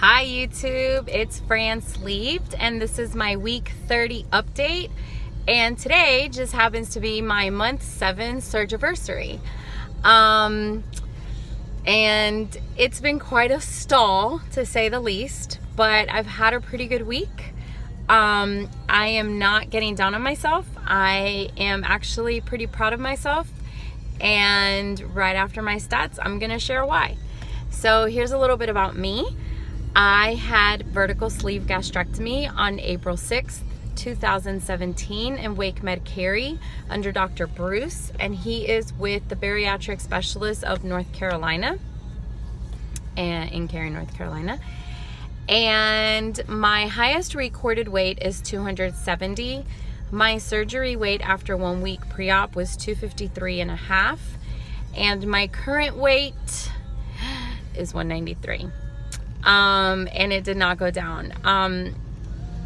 Hi YouTube, it's Fran Sleeved and this is my week 30 update, and today just happens to be my month 7 surgiversary. And it's been quite a stall to say the least, but I've had a pretty good week. I am not getting down on myself. I am actually pretty proud of myself, and right after my stats I'm gonna share why. So here's a little bit about me. I had vertical sleeve gastrectomy on April 6th, 2017 in Wake Med Cary under Dr. Bruce, and he is with the bariatric specialist of North Carolina, and in Cary, North Carolina. And my highest recorded weight is 270. My surgery weight after 1 week pre-op was 253.5, and my current weight is 193. And it did not go down.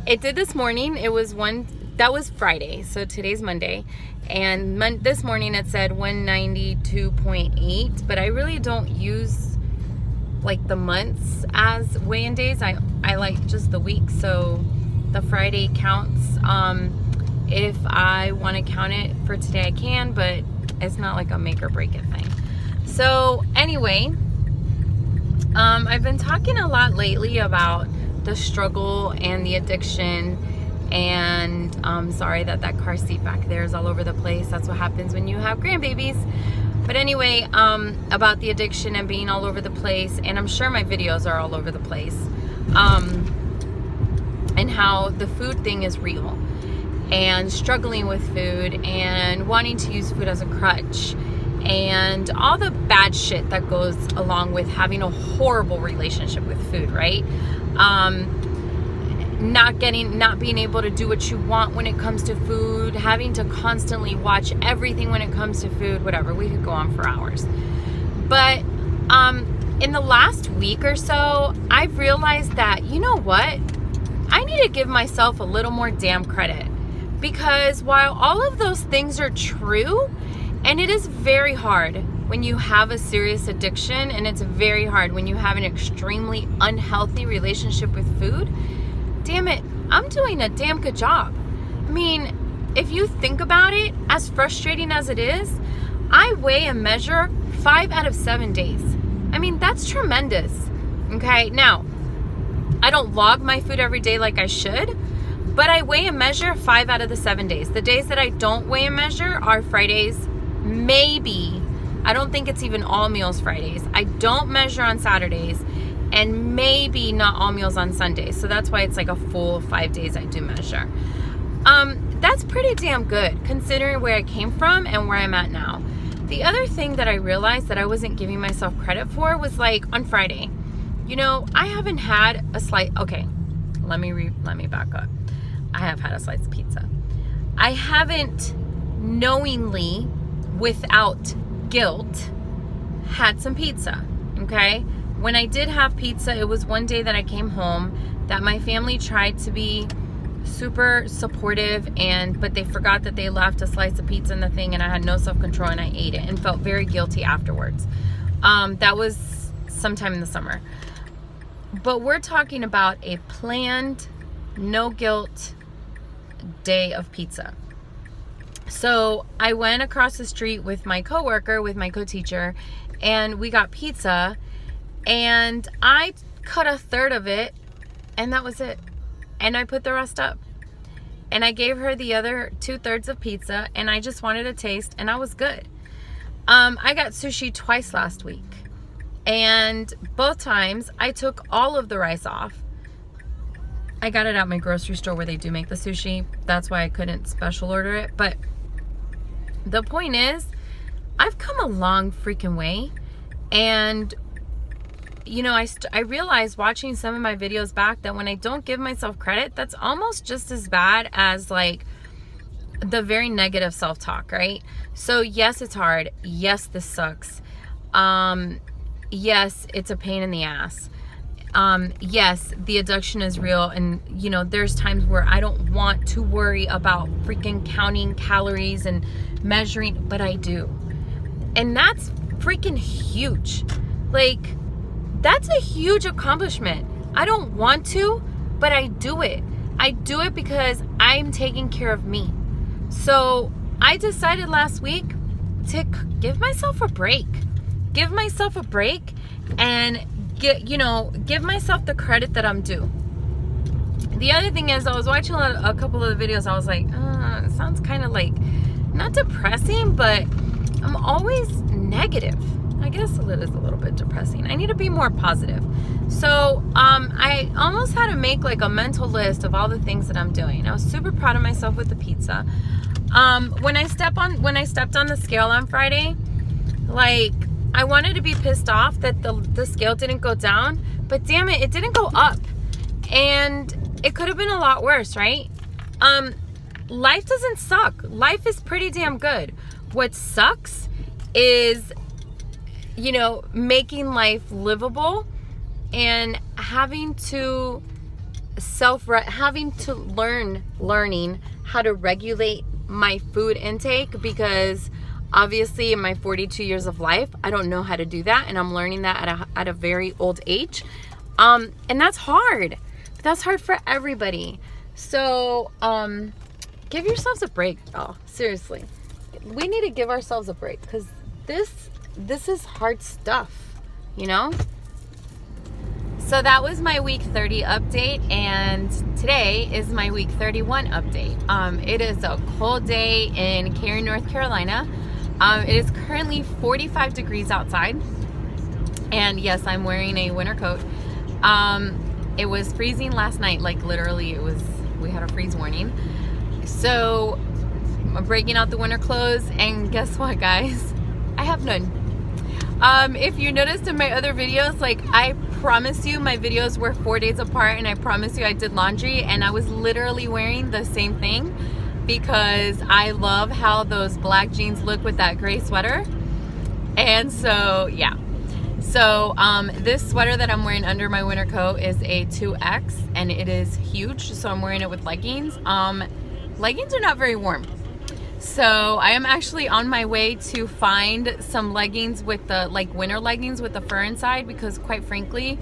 It did this morning. That was Friday, so today's Monday, and this morning it said 192.8, but I really don't use like the months as weigh-in days. I like just the week, so the Friday counts. If I want to count it for today I can, but it's not like a make or break it thing. So anyway, I've been talking a lot lately about the struggle and the addiction, and I'm sorry that car seat back there is all over the place. That's what happens when you have grandbabies. But anyway, about the addiction and being all over the place, and I'm sure my videos are all over the place, and how the food thing is real, and struggling with food and wanting to use food as a crutch, and all the bad shit that goes along with having a horrible relationship with food, right? Not being able to do what you want when it comes to food, having to constantly watch everything when it comes to food, whatever. We could go on for hours. But in the last week or so, I've realized that, you know what? I need to give myself a little more damn credit, because while all of those things are true, and it is very hard when you have a serious addiction, and it's very hard when you have an extremely unhealthy relationship with food, damn it, I'm doing a damn good job. I mean, if you think about it, as frustrating as it is, I weigh and measure 5 out of 7 days. I mean, that's tremendous. Okay, now, I don't log my food every day like I should, but I weigh and measure 5 out of the 7 days. The days that I don't weigh and measure are Fridays, maybe. I don't think it's even all meals Fridays. I don't measure on Saturdays, and maybe not all meals on Sundays. So that's why it's like a full 5 days I do measure. That's pretty damn good considering where I came from and where I'm at now. The other thing that I realized that I wasn't giving myself credit for was, like, on Friday, you know, I haven't had a slice. Okay, let me back up. I have had a slice of pizza. I haven't knowingly, without guilt, had some pizza. Okay, when I did have pizza, it was one day that I came home that my family tried to be super supportive, but they forgot that they left a slice of pizza in the thing, and I had no self-control, and I ate it and felt very guilty afterwards. That was sometime in the summer, but we're talking about a planned, no guilt day of pizza. So I went across the street with my coworker, with my co-teacher, and we got pizza, and I cut a third of it, and that was it. And I put the rest up, and I gave her the other 2/3 of pizza, and I just wanted a taste, and I was good. I got sushi twice last week, and both times I took all of the rice off. I got it at my grocery store where they do make the sushi. That's why I couldn't special order it. But the point is, I've come a long freaking way. And, you know, I realized watching some of my videos back that when I don't give myself credit, that's almost just as bad as, like, the very negative self-talk, right? So yes, it's hard. Yes, this sucks. Yes, it's a pain in the ass. Yes, the addiction is real, and, you know, there's times where I don't want to worry about freaking counting calories and measuring, but I do. And that's freaking huge. Like, that's a huge accomplishment. I don't want to, but I do it. I do it because I'm taking care of me. So I decided last week to give myself a break. Give myself a break and give myself the credit that I'm due. The other thing is, I was watching a couple of the videos. I was like, it sounds kind of like, not depressing, but I'm always negative. I guess it is a little bit depressing. I need to be more positive. So I almost had to make like a mental list of all the things that I'm doing. I was super proud of myself with the pizza. When I stepped on the scale on Friday, like, I wanted to be pissed off that the scale didn't go down, but damn it didn't go up. And it could have been a lot worse, right? Life doesn't suck. Life is pretty damn good. What sucks is, making life livable and having to learning how to regulate my food intake, because obviously in my 42 years of life, I don't know how to do that, and I'm learning that at a very old age. And that's hard. That's hard for everybody. So, give yourselves a break, y'all. Seriously. We need to give ourselves a break, because this is hard stuff, So that was my week 30 update, and today is my week 31 update. It is a cold day in Cary, North Carolina. It is currently 45 degrees outside, and yes, I'm wearing a winter coat. It was freezing last night, like literally we had a freeze warning. So I'm breaking out the winter clothes, and guess what, guys? I have none. If you noticed in my other videos, like, I promise you my videos were 4 days apart, and I promise you I did laundry, and I was literally wearing the same thing because I love how those black jeans look with that gray sweater. And so, yeah. So this sweater that I'm wearing under my winter coat is a 2X, and it is huge, so I'm wearing it with leggings. Leggings are not very warm. So I am actually on my way to find some leggings with the, like, winter leggings with the fur inside, because quite frankly,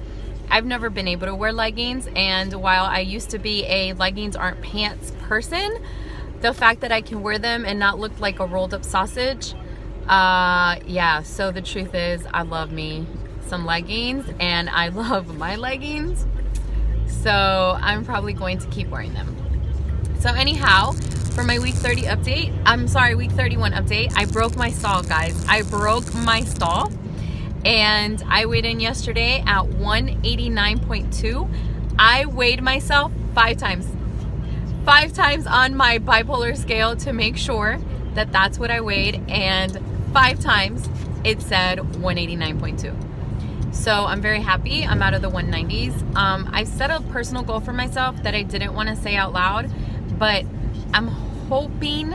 I've never been able to wear leggings, and while I used to be a leggings aren't pants person, the fact that I can wear them and not look like a rolled up sausage, yeah, so the truth is, I love me some leggings, and I love my leggings, so I'm probably going to keep wearing them. So anyhow, for my week 30 update, week 31 update, I broke my stall, guys. I broke my stall, and I weighed in yesterday at 189.2. I weighed myself 5 times. 5 times on my bipolar scale to make sure that that's what I weighed, and 5 times it said 189.2. So I'm very happy. I'm out of the 190s. I set a personal goal for myself that I didn't want to say out loud, but I'm hoping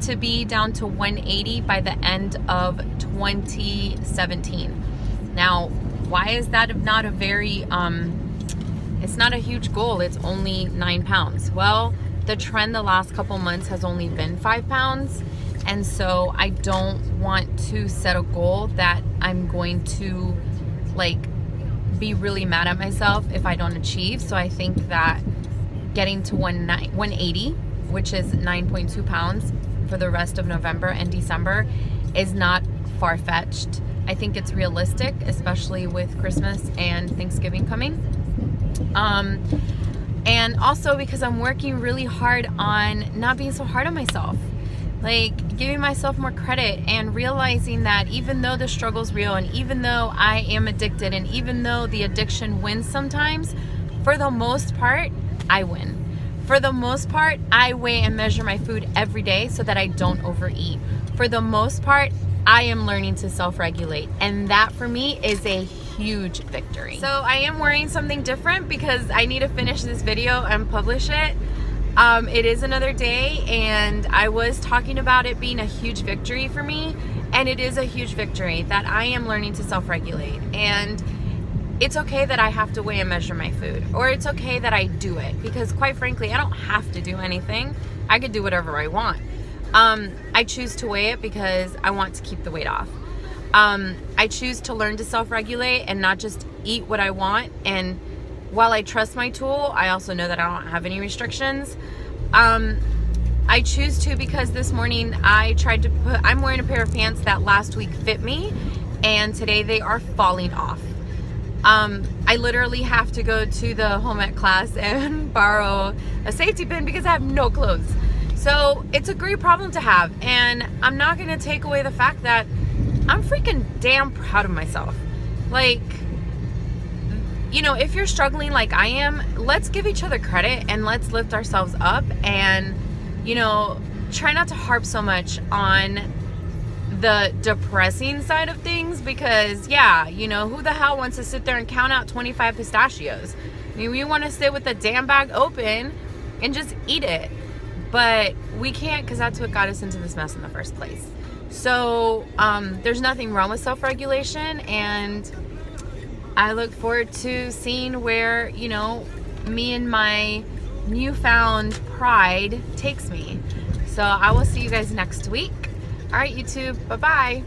to be down to 180 by the end of 2017. Now, why is that not a very, it's not a huge goal. It's only 9 pounds. Well, the trend the last couple months has only been 5 pounds. And so I don't want to set a goal that I'm going to, like, be really mad at myself if I don't achieve. So I think that getting to 180, which is 9.2 pounds for the rest of November and December, is not far-fetched. I think it's realistic, especially with Christmas and Thanksgiving coming. And also because I'm working really hard on not being so hard on myself. Like, giving myself more credit and realizing that even though the struggle's real, and even though I am addicted, and even though the addiction wins sometimes, for the most part, I win. For the most part, I weigh and measure my food every day so that I don't overeat. For the most part, I am learning to self-regulate, and that for me is a huge victory. So I am wearing something different because I need to finish this video and publish it. It is another day, and I was talking about it being a huge victory for me, and it is a huge victory that I am learning to self-regulate. And it's okay that I have to weigh and measure my food, or it's okay that I do it, because quite frankly, I don't have to do anything. I could do whatever I want. I choose to weigh it because I want to keep the weight off. I choose to learn to self-regulate and not just eat what I want and while I trust my tool, I also know that I don't have any restrictions. I choose to because this morning I'm wearing a pair of pants that last week fit me, and today they are falling off. I literally have to go to the home ec class and borrow a safety pin because I have no clothes. So it's a great problem to have, and I'm not going to take away the fact that I'm freaking damn proud of myself. Like, you know, if you're struggling like I am, let's give each other credit and let's lift ourselves up, and, you know, try not to harp so much on the depressing side of things, because yeah, you know, who the hell wants to sit there and count out 25 pistachios? I mean, we want to sit with the damn bag open and just eat it, but we can't, because that's what got us into this mess in the first place. So there's nothing wrong with self-regulation, and I look forward to seeing where, you know, me and my newfound pride takes me. So I will see you guys next week. All right, YouTube, bye-bye.